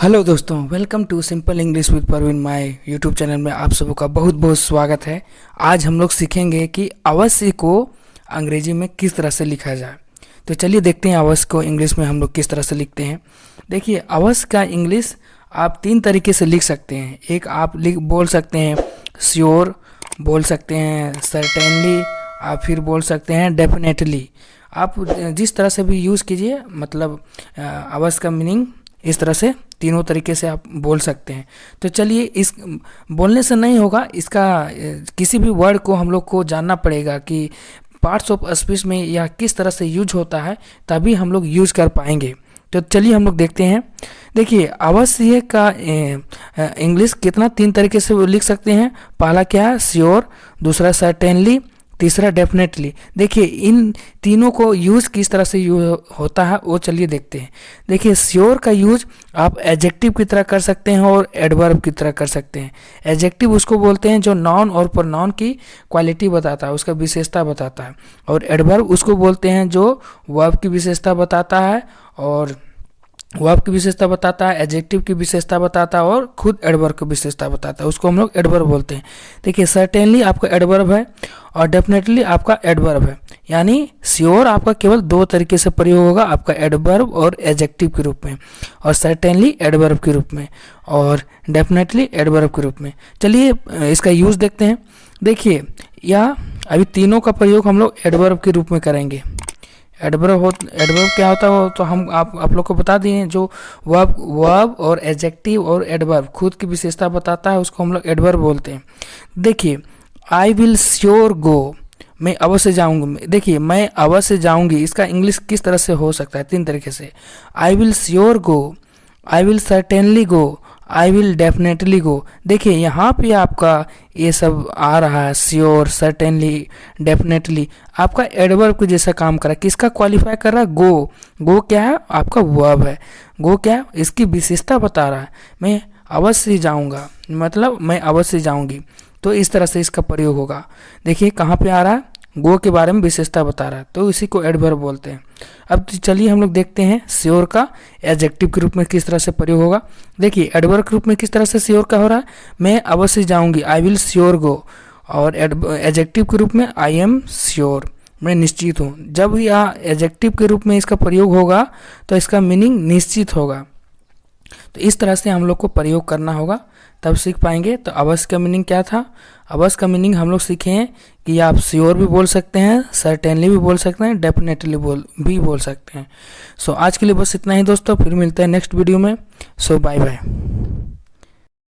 Hello दोस्तों, welcome to simple English with Parveen my YouTube channel में आप सबों का बहुत बहुत स्वागत है। आज हम लोग सीखेंगे कि अवश्य को अंग्रेजी में किस तरह से लिखा जाए। तो चलिए देखते हैं अवश्य को इंग्लिश में हम लोग किस तरह से लिखते हैं। देखिए, अवश्य का इंग्लिश आप तीन तरीके से लिख सकते हैं। एक आप बोल सकते हैं श्योर, बोल सकते हैं सर्टेनली, आप फिर बोल सकते हैं डेफिनेटली। आप जिस तरह से भी यूज़ कीजिए, मतलब अवश्य का मीनिंग इस तरह से तीनों तरीके से आप बोल सकते हैं। तो चलिए, इस बोलने से नहीं होगा, इसका किसी भी वर्ड को हम लोग को जानना पड़ेगा कि पार्ट्स ऑफ स्पीच में या किस तरह से यूज होता है, तभी हम लोग यूज कर पाएंगे। तो चलिए हम लोग देखते हैं। देखिए, अवश्य का इंग्लिश कितना तीन तरीके से लिख सकते हैं। पहला क्या है, श्योर, दूसरा सर्टेनली, तीसरा डेफिनेटली। देखिए, इन तीनों को यूज़ किस तरह से होता है वो चलिए देखते हैं। देखिए, श्योर का यूज आप एडजेक्टिव की तरह कर सकते हैं और एडवर्ब की तरह कर सकते हैं। एडजेक्टिव उसको बोलते हैं जो नाउन और प्रोनाउन की क्वालिटी बताता है, उसका विशेषता बताता है। और एडवर्ब उसको बोलते हैं जो वर्ब की विशेषता बताता है, और वर्ब की विशेषता बताता है, एडजेक्टिव की विशेषता बताता है और खुद एडवर्ब की विशेषता बताता है, उसको हम लोग एडवर्ब बोलते हैं। देखिए, सर्टेनली आपका एडवर्ब है और डेफिनेटली आपका एडवर्ब है। यानी श्योर आपका केवल दो तरीके से प्रयोग होगा, आपका एडवर्ब और एडजेक्टिव के रूप में, और सर्टेनली एडवर्ब के रूप में, और डेफिनेटली एडवर्ब के रूप में। चलिए इसका यूज़ देखते हैं। देखिए, यह अभी तीनों का प्रयोग हम लोग एडवर्ब के रूप में करेंगे। एडवर्ब क्या होता है वो तो हम आप लोग को बता दिए। जो वर्ब और एडजेक्टिव और एडवर्ब खुद की विशेषता बताता है, उसको हम लोग एडवर्ब बोलते हैं। देखिए, आई विल श्योर गो, मैं अवश्य जाऊंगी। देखिए, मैं अवश्य जाऊंगी, इसका इंग्लिश किस तरह से हो सकता है, तीन तरीके से। I will sure go, I will certainly go, I will definitely go. देखिए, यहाँ पे आपका ये सब आ रहा है, श्योर, सर्टेनली, डेफिनेटली, आपका एडवर्ब को जैसा काम कर रहा है। किसका क्वालिफाई कर रहा है? गो। गो क्या है? आपका वर्ब है। गो क्या है? इसकी विशेषता बता रहा है। मैं अवश्य जाऊँगा, मतलब मैं अवश्य जाऊँगी। तो इस तरह से इसका प्रयोग होगा। देखिए कहाँ पे आ रहा है, गो के बारे में विशेषता बता रहा है, तो इसी को एडवर्ब बोलते हैं। अब चलिए हम लोग देखते हैं श्योर का एडजेक्टिव के रूप में किस तरह से प्रयोग होगा। देखिए, एडवर्ब के रूप में किस तरह से श्योर का हो रहा है, मैं अवश्य जाऊंगी, आई विल श्योर गो। और एडजेक्टिव के रूप में आई एम श्योर, मैं निश्चित हूँ। जब यह एडजेक्टिव के रूप में इसका प्रयोग होगा तो इसका मीनिंग निश्चित होगा। तो इस तरह से हम लोग को प्रयोग करना होगा, तब सीख पाएंगे। तो अवश्य का मीनिंग क्या था? अवश्य का मीनिंग हम लोग सीखे हैं कि आप श्योर भी बोल सकते हैं, सर्टेनली भी बोल सकते हैं, डेफिनेटली भी बोल सकते हैं। सो आज के लिए बस इतना ही दोस्तों, फिर मिलते हैं नेक्स्ट वीडियो में। सो बाय बाय।